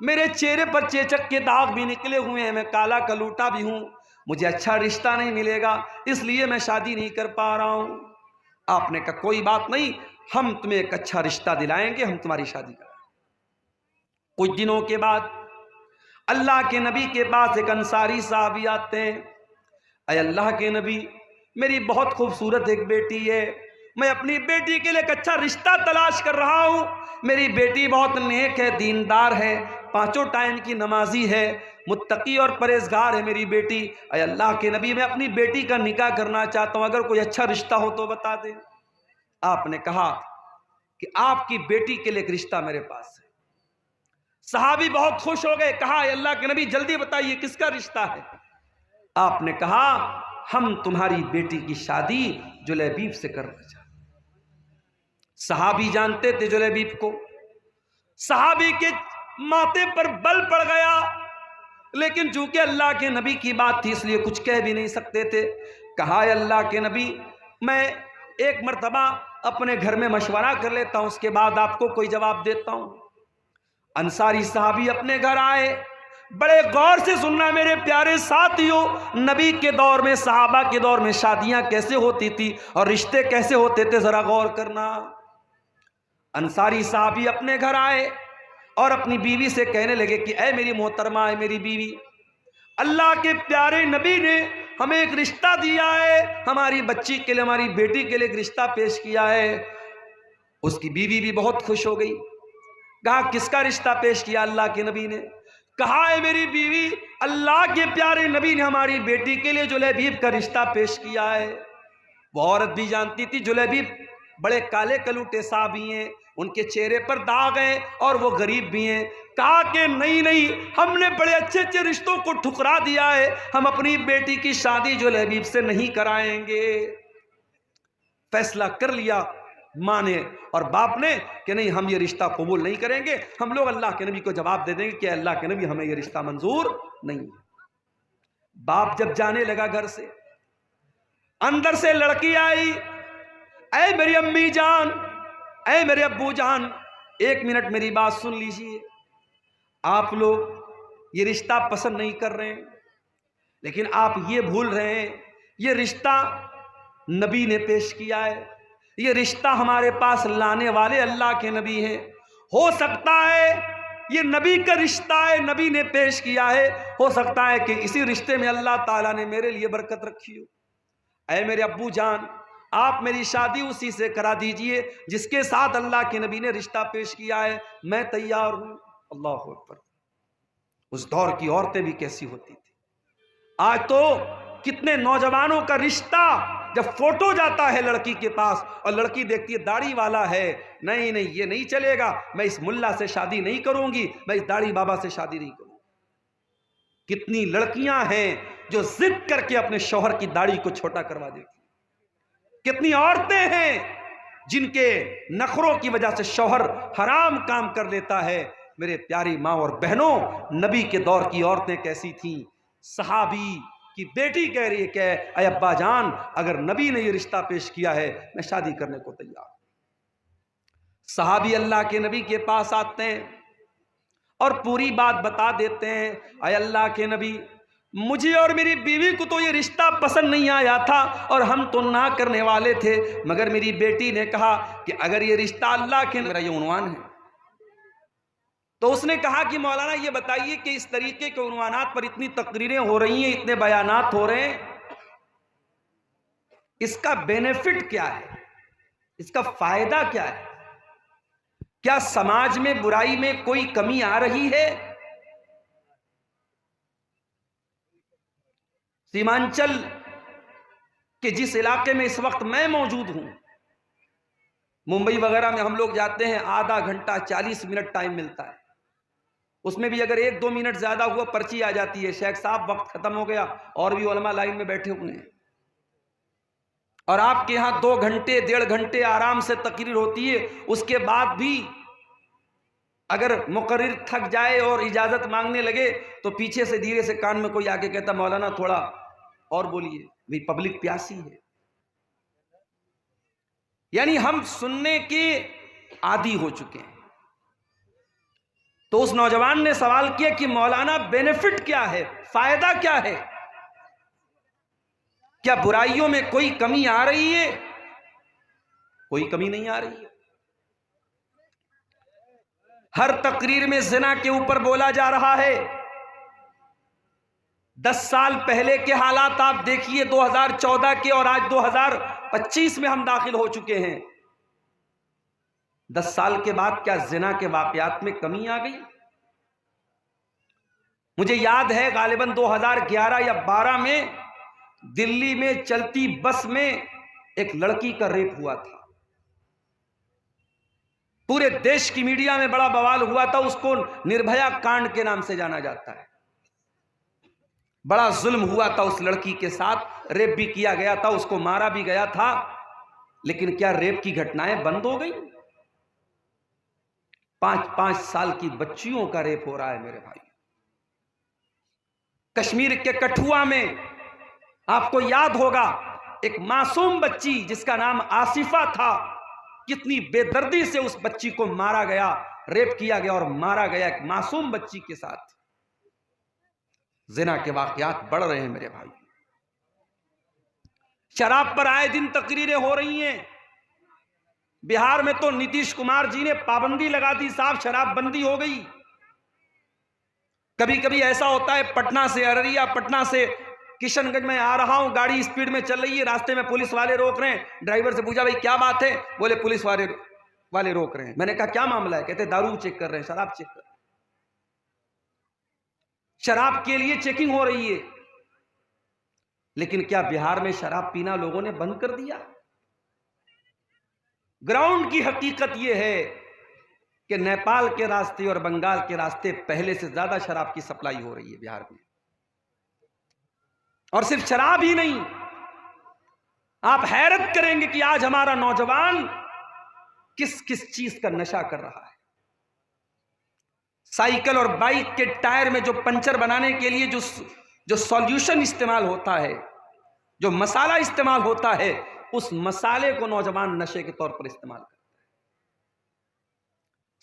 میرے چہرے پر چیچک کے داغ بھی نکلے ہوئے ہیں، میں کالا کلوٹا بھی ہوں، مجھے اچھا رشتہ نہیں ملے گا، اس لیے میں شادی نہیں کر پا رہا ہوں۔ آپ نے کہا کوئی بات نہیں، ہم تمہیں ایک اچھا رشتہ دلائیں گے، ہم تمہاری شادی کریں۔ کچھ دنوں کے بعد اللہ کے نبی کے پاس ایک انصاری صحابی آتے ہیں، اے اللہ کے نبی میری بہت خوبصورت ایک بیٹی ہے، میں اپنی بیٹی کے لیے ایک اچھا رشتہ تلاش کر رہا ہوں، میری بیٹی بہت نیک ہے، دیندار ہے، 5 ٹائم کی نمازی ہے، متقی اور پرہیزگار ہے میری بیٹی، اے اللہ کے نبی میں اپنی بیٹی کا نکاح کرنا چاہتا ہوں، اگر کوئی اچھا رشتہ ہو تو بتا دیں۔ آپ نے کہا کہ آپ کی بیٹی کے لیے ایک رشتہ میرے پاس ہے۔ صحابی بہت خوش ہو گئے، کہا اے اللہ کے نبی جلدی بتائیے کس کا رشتہ ہے؟ آپ نے کہا ہم تمہاری بیٹی کی شادی جلیبیب سے کرنا چاہتے ہیں۔ صحابی جانتے تھے جلیبیب کو، صحابی کے ماتھے پر بل پڑ گیا، لیکن چونکہ اللہ کے نبی کی بات تھی اس لیے کچھ کہہ بھی نہیں سکتے تھے۔ کہا اے اللہ کے نبی میں ایک مرتبہ اپنے گھر میں مشورہ کر لیتا ہوں، اس کے بعد آپ کو کوئی جواب دیتا ہوں۔ انصاری صحابی اپنے گھر آئے، بڑے غور سے سننا میرے پیارے ساتھیوں، نبی کے دور میں صحابہ کے دور میں شادیاں کیسے ہوتی تھی اور رشتے کیسے ہوتے تھے، ذرا غور کرنا۔ انصاری صحابی اپنے گھر آئے اور اپنی بیوی سے کہنے لگے کہ اے میری محترمہ، اے میری بیوی، اللہ کے پیارے نبی نے ہمیں ایک رشتہ دیا ہے، ہماری بچی کے لیے، ہماری بیٹی کے لیے ایک رشتہ پیش کیا ہے۔ اس کی بیوی بھی بہت خوش ہو گئی، کہا کس کا رشتہ پیش کیا اللہ کے نبی نے؟ کہا ہے میری بیوی اللہ کے پیارے نبی نے ہماری بیٹی کے لیے جلیبیب کا رشتہ پیش کیا ہے۔ وہ عورت بھی جانتی تھی جلیبیب بڑے کالے کلوٹے صحابی ہیں، ان کے چہرے پر داغ ہیں اور وہ غریب بھی ہیں۔ کہا کہ نہیں، ہم نے بڑے اچھے اچھے رشتوں کو ٹھکرا دیا ہے، ہم اپنی بیٹی کی شادی جلیبیب سے نہیں کرائیں گے۔ فیصلہ کر لیا ماں نے اور باپ نے کہ نہیں ہم یہ رشتہ قبول نہیں کریں گے. ہم لوگ اللہ کے نبی کو جواب دے دیں گے کہ اللہ کے نبی ہمیں یہ رشتہ منظور نہیں. باپ جب جانے لگا گھر سے, اندر سے لڑکی آئی, اے میری امی جان, اے میرے ابو جان, 1 منٹ میری بات سن لیجئے. آپ لوگ یہ رشتہ پسند نہیں کر رہے ہیں, لیکن آپ یہ بھول رہے ہیں یہ رشتہ نبی نے پیش کیا ہے, یہ رشتہ ہمارے پاس لانے والے اللہ کے نبی ہیں. ہو سکتا ہے یہ نبی کا رشتہ ہے, نبی نے پیش کیا ہے, ہو سکتا ہے کہ اسی رشتے میں اللہ تعالیٰ نے میرے لیے برکت رکھی ہو. اے میرے ابو جان, آپ میری شادی اسی سے کرا دیجئے جس کے ساتھ اللہ کے نبی نے رشتہ پیش کیا ہے, میں تیار ہوں. اللہ اکبر. اس دور کی عورتیں بھی کیسی ہوتی تھی. آج تو کتنے نوجوانوں کا رشتہ جب فوٹو جاتا ہے لڑکی کے پاس اور لڑکی دیکھتی ہے داڑھی والا ہے, نہیں نہیں یہ نہیں چلے گا, میں اس ملا سے شادی نہیں کروں گی, میں اس داڑھی بابا سے شادی نہیں کروں گی. کتنی لڑکیاں ہیں جو ضد کر کے اپنے شوہر کی داڑھی کو چھوٹا کروا دیتی. کتنی عورتیں ہیں جن کے نخروں کی وجہ سے شوہر حرام کام کر لیتا ہے. میرے پیاری ماں اور بہنوں, نبی کے دور کی عورتیں کیسی تھیں. صحابی کی بیٹی کہہ رہی ہے کہ اے ابا جان, اگر نبی نے یہ رشتہ پیش کیا ہے میں شادی کرنے کو تیار. صحابی اللہ کے نبی کے پاس آتے ہیں اور پوری بات بتا دیتے ہیں, اے اللہ کے نبی, مجھے اور میری بیوی کو تو یہ رشتہ پسند نہیں آیا تھا اور ہم تو نہ کرنے والے تھے, مگر میری بیٹی نے کہا کہ اگر یہ رشتہ اللہ کے, میرا یہ عنوان ہے. تو اس نے کہا کہ مولانا یہ بتائیے کہ اس طریقے کے عنوانات پر اتنی تقریریں ہو رہی ہیں, اتنے بیانات ہو رہے ہیں, اس کا بینیفٹ کیا ہے, اس کا فائدہ کیا ہے؟ کیا سماج میں برائی میں کوئی کمی آ رہی ہے؟ سیمانچل کہ جس علاقے میں اس وقت میں موجود ہوں, ممبئی وغیرہ میں ہم لوگ جاتے ہیں, آدھا گھنٹہ 40 منٹ ٹائم ملتا ہے. اس میں بھی اگر 1-2 منٹ زیادہ ہوا پرچی آ جاتی ہے, شیخ صاحب وقت ختم ہو گیا, اور بھی علماء لائن میں بیٹھے ہوئے ہیں. اور آپ کے ہاں 2 گھنٹے 1.5 گھنٹے آرام سے تقریر ہوتی ہے, اس کے بعد بھی اگر مقرر تھک جائے اور اجازت مانگنے لگے تو پیچھے سے دھیرے سے کان میں کوئی آ کے کہتا مولانا تھوڑا اور بولیے, بھی پبلک پیاسی ہے. یعنی ہم سننے کے عادی ہو چکے ہیں. تو اس نوجوان نے سوال کیا کہ مولانا بینیفٹ کیا ہے, فائدہ کیا ہے؟ کیا برائیوں میں کوئی کمی آ رہی ہے؟ کوئی کمی نہیں آ رہی ہے. ہر تقریر میں زنا کے اوپر بولا جا رہا ہے. 10 سال پہلے کے حالات آپ دیکھیے, 2014 کے, اور آج 2025 میں ہم داخل ہو چکے ہیں. 10 سال کے بعد کیا زنا کے واقعات میں کمی آ گئی؟ مجھے یاد ہے غالباً 2011 یا 12 میں دلی میں چلتی بس میں ایک لڑکی کا ریپ ہوا تھا. پورے دیش کی میڈیا میں بڑا بوال ہوا تھا. اس کو نربھیا کانڈ کے نام سے جانا جاتا ہے. بڑا ظلم ہوا تھا اس لڑکی کے ساتھ, ریپ بھی کیا گیا تھا, اس کو مارا بھی گیا تھا. لیکن کیا ریپ کی گھٹنائیں بند ہو گئی؟ 5 سال کی بچیوں کا ریپ ہو رہا ہے میرے بھائی. کشمیر کے کٹھوا میں آپ کو یاد ہوگا ایک معصوم بچی جس کا نام آصفہ تھا, کتنی بے دردی سے اس بچی کو مارا گیا, ریپ کیا گیا اور مارا گیا ایک معصوم بچی کے ساتھ. زنا کے واقعات بڑھ رہے ہیں میرے بھائی. شراب پر آئے دن تقریریں ہو رہی ہیں. بہار میں تو نتیش کمار جی نے پابندی لگا دی, صاحب شراب بندی ہو گئی. کبھی کبھی ایسا ہوتا ہے پٹنہ سے ارریا, پٹنہ سے کشن گنج میں آ رہا ہوں, گاڑی سپیڈ میں چل رہی ہے, راستے میں پولیس والے روک رہے ہیں. ڈرائیور سے پوچھا بھائی کیا بات ہے؟ بولے پولیس والے روک رہے ہیں. میں نے کہا کیا معاملہ ہے؟ کہتے دارو چیک کر رہے ہیں, شراب چیک کر رہے ہیں. شراب کے لیے چیکنگ ہو رہی ہے. لیکن کیا بہار میں شراب پینا لوگوں نے بند کر دیا؟ گراؤنڈ کی حقیقت یہ ہے کہ نیپال کے راستے اور بنگال کے راستے پہلے سے زیادہ شراب کی سپلائی ہو رہی ہے بہار میں. اور صرف شراب ہی نہیں, آپ حیرت کریں گے کہ آج ہمارا نوجوان کس کس چیز کا نشہ کر رہا ہے۔ سائیکل اور بائک کے ٹائر میں جو پنچر بنانے کے لیے جو سولوشن استعمال ہوتا ہے، جو مسالہ استعمال ہوتا ہے، اس مسالے کو نوجوان نشے کے طور پر استعمال کرتا ہے۔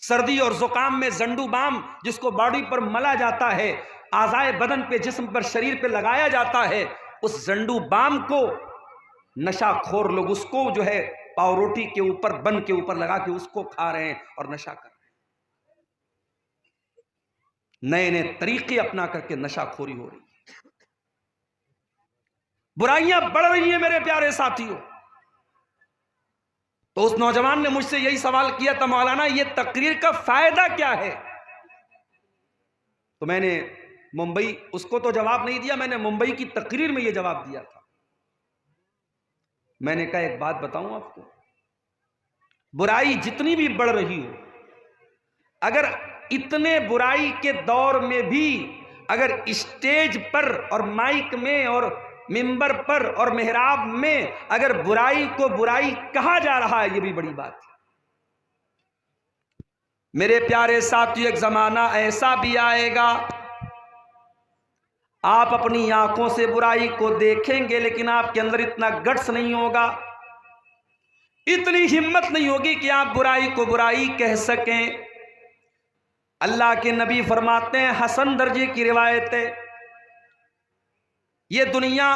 سردی اور زکام میں زنڈو بام جس کو باڈی پر ملا جاتا ہے، اعضائے بدن پہ، جسم پر، شریر پہ لگایا جاتا ہے، اس زنڈو بام کو نشہ خور لوگ اس کو جو ہے پاؤ روٹی کے اوپر، بن کے اوپر لگا کے اس کو کھا رہے ہیں اور نشہ کر رہے ہیں۔ نئے نئے طریقے اپنا کر کے نشہ خوری ہو رہی ہے، برائیاں بڑھ رہی ہیں میرے پیارے ساتھیوں۔ تو اس نوجوان نے مجھ سے یہی سوال کیا تھا، مولانا یہ تقریر کا فائدہ کیا ہے؟ تو میں نے ممبئی، اس کو تو جواب نہیں دیا، میں نے ممبئی کی تقریر میں یہ جواب دیا تھا۔ میں نے کہا ایک بات بتاؤں آپ کو، برائی جتنی بھی بڑھ رہی ہو، اگر اتنے برائی کے دور میں بھی اگر اسٹیج پر اور مائک میں اور ممبر پر اور محراب میں اگر برائی کو برائی کہا جا رہا ہے، یہ بھی بڑی بات ہے۔ میرے پیارے ساتھیو، ایک زمانہ ایسا بھی آئے گا، آپ اپنی آنکھوں سے برائی کو دیکھیں گے لیکن آپ کے اندر اتنا گٹس نہیں ہوگا، اتنی ہمت نہیں ہوگی کہ آپ برائی کو برائی کہہ سکیں۔ اللہ کے نبی فرماتے ہیں، حسن درجے کی روایت ہے، یہ دنیا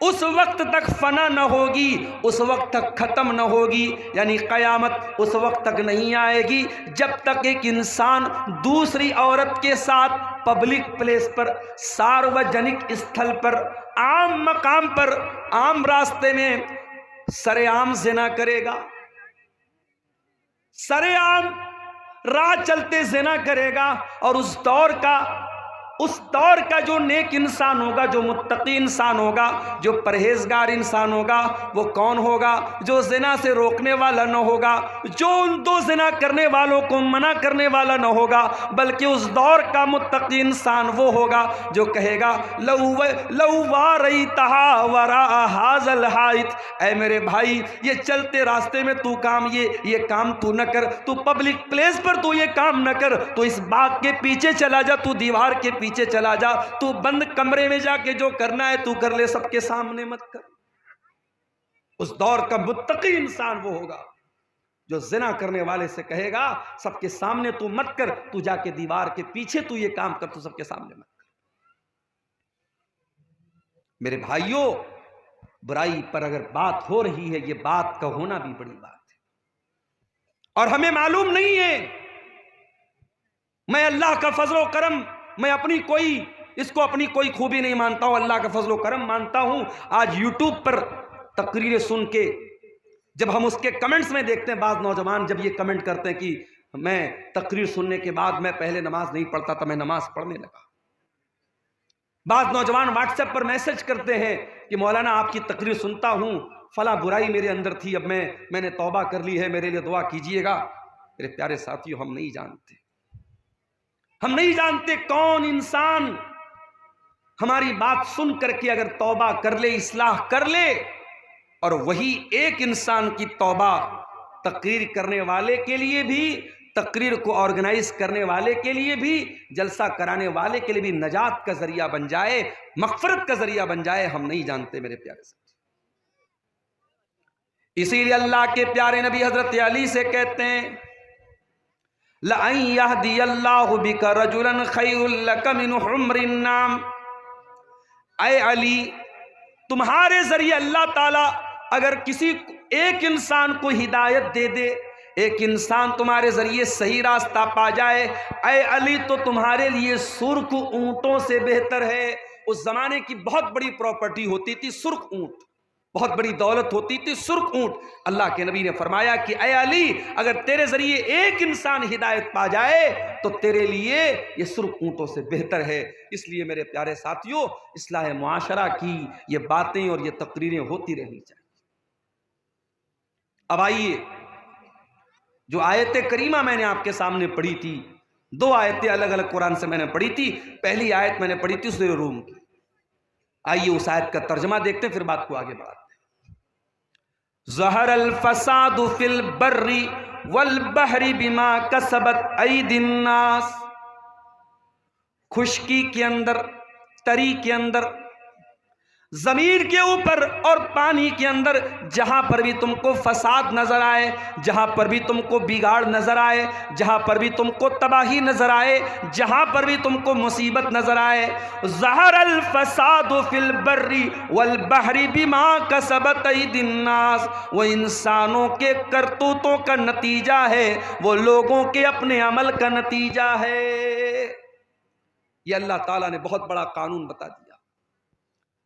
اس وقت تک فنا نہ ہوگی، اس وقت تک ختم نہ ہوگی، یعنی قیامت اس وقت تک نہیں آئے گی جب تک ایک انسان دوسری عورت کے ساتھ پبلک پلیس پر، ساروجنک استھل پر، عام مقام پر، عام راستے میں سر عام زنا کرے گا، سر عام راہ چلتے زنا کرے گا۔ اور اس دور کا جو نیک انسان ہوگا، جو متقی انسان ہوگا، جو پرہیزگار انسان ہوگا، وہ کون ہوگا؟ جو زنا سے روکنے والا نہ ہوگا، جو ان دو زنا کرنے والوں کو منع کرنے والا نہ ہوگا، بلکہ اس دور کا متقی انسان وہ ہوگا جو کہے گا لو واریتھا وراء ھذا الحائط، اے میرے بھائی یہ چلتے راستے میں تو کام یہ کام تو نہ کر، تو پبلک پلیس پر تو یہ کام نہ کر، تو اس باغ کے پیچھے چلا جا، تو دیوار کے پیچھے چلا جا، تو بند کمرے میں جا کے جو کرنا ہے تو کر لے، سب کے سامنے مت کر۔ اس دور کا متقی انسان وہ ہوگا جو زنا کرنے والے سے کہے گا سب کے سامنے تو مت کر، تو جا کے دیوار کے پیچھے تو یہ کام کر، تو سب کے سامنے مت کر۔ میرے بھائیوں، برائی پر اگر بات ہو رہی ہے، یہ بات کا ہونا بھی بڑی بات ہے، اور ہمیں معلوم نہیں ہے۔ میں اللہ کا فضل و کرم، میں اپنی کوئی خوبی نہیں مانتا ہوں، اللہ کا فضل و کرم مانتا ہوں۔ آج یوٹیوب پر تقریریں سن کے جب ہم اس کے کمنٹس میں دیکھتے ہیں، بعض نوجوان جب یہ کمنٹ کرتے ہیں کہ میں تقریر سننے کے بعد میں پہلے نماز نہیں پڑھتا تھا، میں نماز پڑھنے لگا۔ بعض نوجوان واٹس ایپ پر میسج کرتے ہیں کہ مولانا آپ کی تقریر سنتا ہوں، فلاں برائی میرے اندر تھی، اب میں نے توبہ کر لی ہے، میرے لیے دعا کیجئے گا۔ میرے پیارے ساتھیو، ہم نہیں جانتے کون انسان ہماری بات سن کر کے اگر توبہ کر لے، اصلاح کر لے، اور وہی ایک انسان کی توبہ تقریر کرنے والے کے لیے بھی، تقریر کو آرگنائز کرنے والے کے لیے بھی، جلسہ کرانے والے کے لیے بھی نجات کا ذریعہ بن جائے، مغفرت کا ذریعہ بن جائے، ہم نہیں جانتے میرے پیارے سے۔ اسی لیے اللہ کے پیارے نبی حضرت علی سے کہتے ہیں لَأَن يَهْدِيَ اللَّهُ بِكَ رَجُلًا خَيْرٌ لَكَ مِنْ حُمْرِ النَّعَمِ، اے علی، تمہارے ذریعے اللہ تعالیٰ اگر کسی ایک انسان کو ہدایت دے دے، ایک انسان تمہارے ذریعے صحیح راستہ پا جائے، اے علی، تو تمہارے لیے سرخ اونٹوں سے بہتر ہے۔ اس زمانے کی بہت بڑی پراپرٹی ہوتی تھی سرخ اونٹ، بہت بڑی دولت ہوتی تھی سرخ اونٹ۔ اللہ کے نبی نے فرمایا کہ اے علی، اگر تیرے ذریعے ایک انسان ہدایت پا جائے تو تیرے لیے یہ سرخ اونٹوں سے بہتر ہے۔ اس لیے میرے پیارے ساتھیوں، اصلاح معاشرہ کی یہ باتیں اور یہ تقریریں ہوتی رہنی چاہیے۔ اب آئیے، جو آیت کریمہ میں نے آپ کے سامنے پڑھی تھی، دو آیتیں الگ الگ قرآن سے میں نے پڑھی تھی۔ پہلی آیت میں نے پڑھی تھی سورہ روم کی، آئیے اس آیت کا ترجمہ دیکھتے ہیں، پھر بات کو آگے بڑھاتے ہیں۔ ظہر الفساد فی البر والبحر بما کسبت ایدی الناس، خشکی کے اندر، تری کے اندر، زمین کے اوپر اور پانی کے اندر، جہاں پر بھی تم کو فساد نظر آئے، جہاں پر بھی تم کو بگاڑ نظر آئے، جہاں پر بھی تم کو تباہی نظر آئے، جہاں پر بھی تم کو مصیبت نظر آئے، ظہر الفساد فی البر والبحر بما کسبت ایدی الناس، وہ انسانوں کے کرتوتوں کا نتیجہ ہے، وہ لوگوں کے اپنے عمل کا نتیجہ ہے۔ یہ اللہ تعالیٰ نے بہت بڑا قانون بتا دیا۔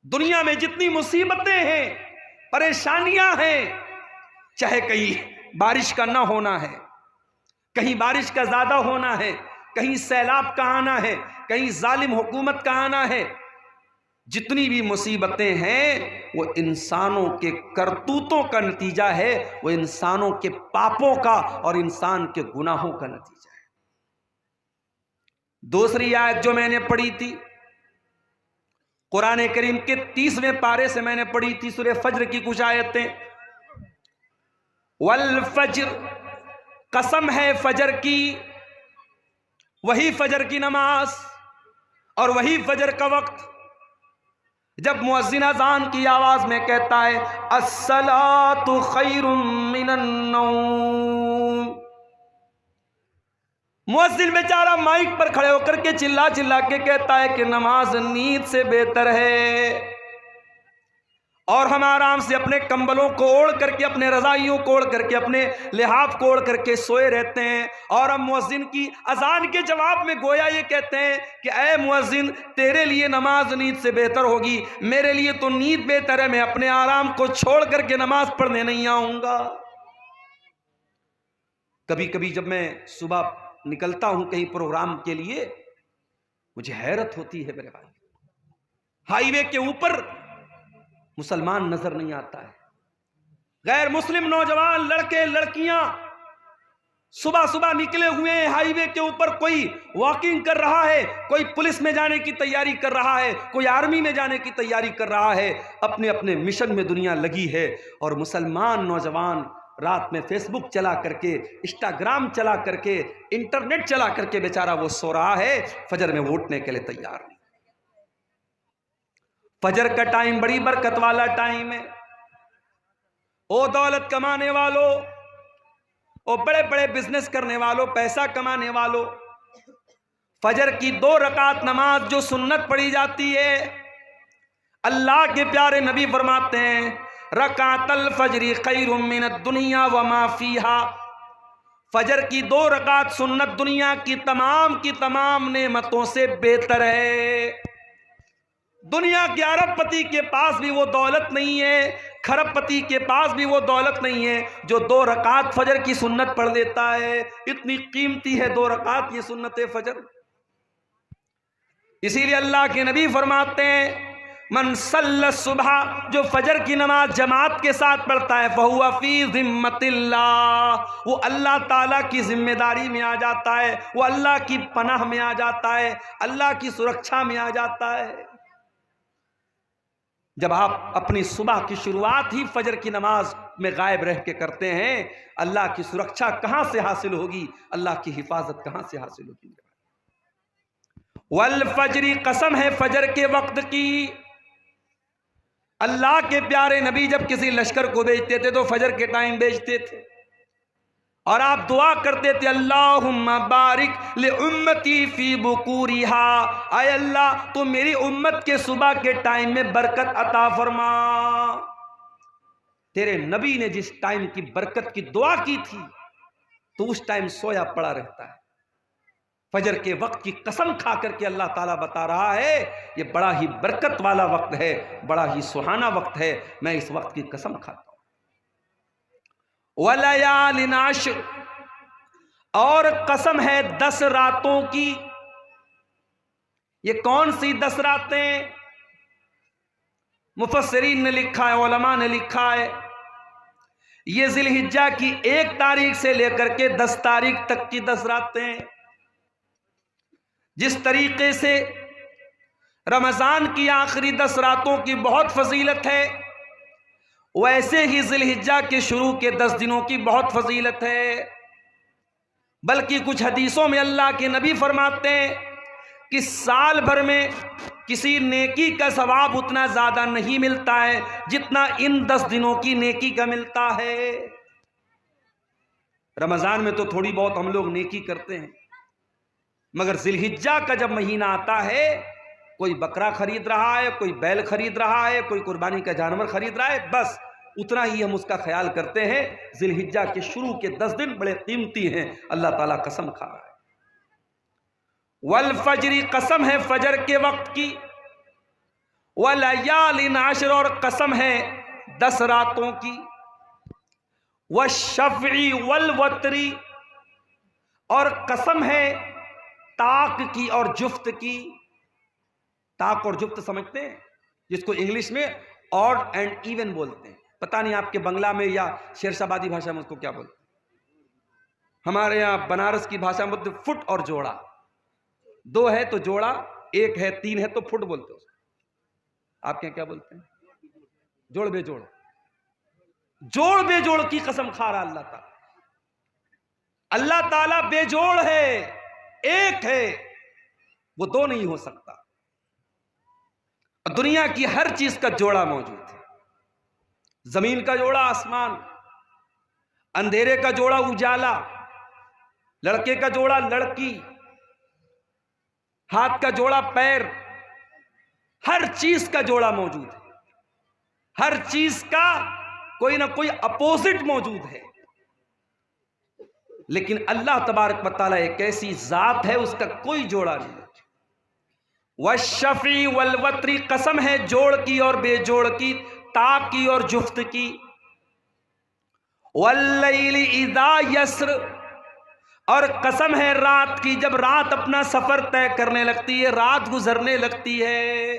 دنیا میں جتنی مصیبتیں ہیں، پریشانیاں ہیں، چاہے کہیں بارش کا نہ ہونا ہے، کہیں بارش کا زیادہ ہونا ہے، کہیں سیلاب کا آنا ہے، کہیں ظالم حکومت کا آنا ہے، جتنی بھی مصیبتیں ہیں وہ انسانوں کے کرتوتوں کا نتیجہ ہے، وہ انسانوں کے پاپوں کا اور انسان کے گناہوں کا نتیجہ ہے۔ دوسری آیت جو میں نے پڑھی تھی قرآن کریم کے 30ویں پارے سے میں نے پڑھی تھی، سورہ فجر کی کچھ آیتیں، والفجر، قسم ہے فجر کی، وہی فجر کی نماز اور وہی فجر کا وقت جب مؤذن اذان کی آواز میں کہتا ہے الصلاۃ خیر من النوم، مؤذن بیچارہ مائک پر کھڑے ہو کر کے چلا چلا کے کہتا ہے کہ نماز نیند سے بہتر ہے، اور ہم آرام سے اپنے کمبلوں کو اوڑھ کر کے، اپنے رضائیوں کو اوڑھ کر کے، اپنے لحاف کو اوڑھ کر کے سوئے رہتے ہیں، اور ہم مؤذن کی اذان کے جواب میں گویا یہ کہتے ہیں کہ اے مؤذن تیرے لیے نماز نیند سے بہتر ہوگی، میرے لیے تو نیند بہتر ہے، میں اپنے آرام کو چھوڑ کر کے نماز پڑھنے نہیں آؤں گا۔ کبھی کبھی جب میں صبح نکلتا ہوں کہیں پروگرام کے لیے، مجھے حیرت ہوتی ہے میرے بھائی، ہائی وے کے اوپر مسلمان نظر نہیں آتا ہے، غیر مسلم نوجوان لڑکے لڑکیاں صبح صبح نکلے ہوئے ہیں ہائی وے کے اوپر، کوئی واکنگ کر رہا ہے، کوئی پولیس میں جانے کی تیاری کر رہا ہے، کوئی آرمی میں جانے کی تیاری کر رہا ہے، اپنے اپنے مشن میں دنیا لگی ہے، اور مسلمان نوجوان رات میں فیس بک چلا کر کے، انسٹاگرام چلا کر کے، انٹرنیٹ چلا کر کے بیچارہ وہ سو رہا ہے، فجر میں اٹھنے کے لیے تیار نہیں۔ فجر کا ٹائم بڑی برکت والا ٹائم ہے۔ او دولت کمانے والوں، او بڑے بڑے بزنس کرنے والوں، پیسہ کمانے والوں، فجر کی 2 رکعت نماز جو سنت پڑھی جاتی ہے، اللہ کے پیارے نبی فرماتے ہیں رکعت الفجر خیر من الدنیا وما فیہا، فجر کی 2 رکعت سنت دنیا کی تمام نعمتوں سے بہتر ہے۔ دنیا کے ارب پتی کے پاس بھی وہ دولت نہیں ہے، کھرب پتی کے پاس بھی وہ دولت نہیں ہے جو 2 رکعت فجر کی سنت پڑھ لیتا ہے۔ اتنی قیمتی ہے 2 رکعت یہ سنت فجر۔ اسی لیے اللہ کے نبی فرماتے ہیں من صلی الصبح، جو فجر کی نماز جماعت کے ساتھ پڑھتا ہے، فہو فی ذمۃ اللہ، وہ اللہ تعالیٰ کی ذمہ داری میں آ جاتا ہے، وہ اللہ کی پناہ میں آ جاتا ہے، اللہ کی سرکشا میں آ جاتا ہے۔ جب آپ اپنی صبح کی شروعات ہی فجر کی نماز میں غائب رہ کے کرتے ہیں، اللہ کی سرکشا کہاں سے حاصل ہوگی، اللہ کی حفاظت کہاں سے حاصل ہوگی؟ والفجر، قسم ہے فجر کے وقت کی۔ اللہ کے پیارے نبی جب کسی لشکر کو بھیجتے تھے تو فجر کے ٹائم بھیجتے تھے، اور آپ دعا کرتے تھے اللہم بارک لامتی فی بکورہا، اے اللہ تو میری امت کے صبح کے ٹائم میں برکت عطا فرما۔ تیرے نبی نے جس ٹائم کی برکت کی دعا کی تھی تو اس ٹائم سویا پڑا رہتا ہے۔ فجر کے وقت کی قسم کھا کر کے اللہ تعالیٰ بتا رہا ہے یہ بڑا ہی برکت والا وقت ہے، بڑا ہی سہانا وقت ہے، میں اس وقت کی قسم کھاتا ہوں۔ وَلَيَالٍ عَشْرٍ، اور قسم ہے 10 راتوں کی۔ یہ کون سی 10 راتیں؟ مفسرین نے لکھا ہے، علماء نے لکھا ہے، یہ ذی الحجہ کی 1 تاریخ سے لے کر کے 10 تاریخ تک کی 10 راتیں۔ جس طریقے سے رمضان کی آخری 10 راتوں کی بہت فضیلت ہے، ویسے ہی ذی الحجہ کے شروع کے 10 دنوں کی بہت فضیلت ہے، بلکہ کچھ حدیثوں میں اللہ کے نبی فرماتے ہیں کہ سال بھر میں کسی نیکی کا ثواب اتنا زیادہ نہیں ملتا ہے جتنا ان 10 دنوں کی نیکی کا ملتا ہے۔ رمضان میں تو تھوڑی بہت ہم لوگ نیکی کرتے ہیں، مگر ذی الحجہ کا جب مہینہ آتا ہے، کوئی بکرا خرید رہا ہے، کوئی بیل خرید رہا ہے، کوئی قربانی کا جانور خرید رہا ہے، بس اتنا ہی ہم اس کا خیال کرتے ہیں۔ ذی الحجہ کے شروع کے 10 دن بڑے قیمتی ہیں، اللہ تعالیٰ قسم کھا رہا ہے۔ والفجر، قسم ہے فجر کے وقت کی، ولیال عشر، اور قسم ہے 10 راتوں کی، والشفع والوتر، اور قسم ہے طاق کی اور جفت کی۔ طاق اور جفت سمجھتے ہیں، جس کو انگلش میں آڈ اینڈ ایون بولتے ہیں، پتہ نہیں آپ کے بنگلہ میں یا شیرشابادی بھاشا میں اس کو کیا بولتے ہیں۔ ہمارے یہاں بنارس کی بھاشا میں فٹ اور جوڑا، 2 ہے تو جوڑا، 1 ہے 3 ہے تو فٹ بولتے ہیں۔ آپ کے یہاں کیا بولتے ہیں؟ جوڑ بے جوڑ، جوڑ بے جوڑ کی قسم کھا رہا اللہ تعالیٰ۔ اللہ تعالیٰ بے جوڑ ہے، ایک ہے، وہ 2 نہیں ہو سکتا۔ دنیا کی ہر چیز کا جوڑا موجود ہے، زمین کا جوڑا آسمان، اندھیرے کا جوڑا اجالا، لڑکے کا جوڑا لڑکی، ہاتھ کا جوڑا پیر، ہر چیز کا جوڑا موجود ہے، ہر چیز کا کوئی نہ کوئی اپوزٹ موجود ہے، لیکن اللہ تبارک و تعالیٰ ایک ایسی ذات ہے اس کا کوئی جوڑا نہیں۔ والشفع والوتر، قسم ہے جوڑ کی اور بے جوڑ کی، طاق کی اور جفت کی۔ واللیل اذا یسر، اور قسم ہے رات کی، جب رات اپنا سفر طے کرنے لگتی ہے، رات گزرنے لگتی ہے۔